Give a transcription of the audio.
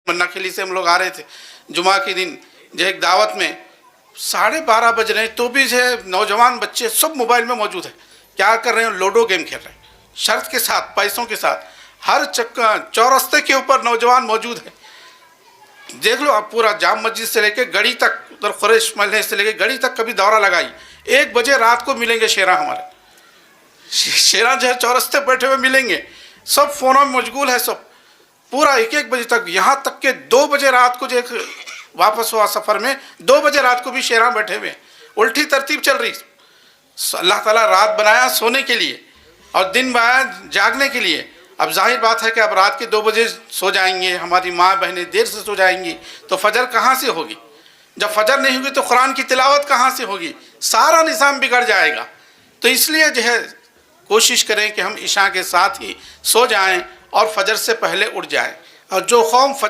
मन्नाखेली से हम लोग आ रहे थे जुमा के दिन, जो एक दावत में 12:30 बज रहे हैं तो भी जो है नौजवान बच्चे सब मोबाइल में मौजूद है। क्या कर रहे हैं? लूडो गेम खेल रहे हैं, शर्त के साथ, पैसों के साथ। हर चौरस्ते के ऊपर नौजवान मौजूद है। देख लो आप, पूरा जाम मस्जिद से लेके गड़ी तक, उधर खुरेश महल से लेके गड़ी तक कभी दौरा लगाई। 1 बजे रात को मिलेंगे शेरा, हमारे शेरा जो है चौरस्ते बैठे हुए मिलेंगे, सब फ़ोनों में मशगूल है, सब पूरा 1-1 बजे तक। यहाँ तक के 2 बजे रात को जो वापस हुआ सफ़र में, 2 बजे रात को भी शेरा बैठे हुए। उल्टी तरतीब चल रही। अल्लाह ताला रात बनाया सोने के लिए और दिन बनाया जागने के लिए। अब जाहिर बात है कि अब रात के 2 बजे सो जाएंगे, हमारी माँ बहनें देर से सो जाएंगी, तो फजर कहाँ से होगी? जब फजर नहीं होगी तो कुरान की तिलावत कहाँ से होगी? सारा निज़ाम बिगड़ जाएगा। तो इसलिए जो है कोशिश करें कि हम इशा के साथ ही सो जाएं और फजर से पहले उठ जाएं। और जो कौम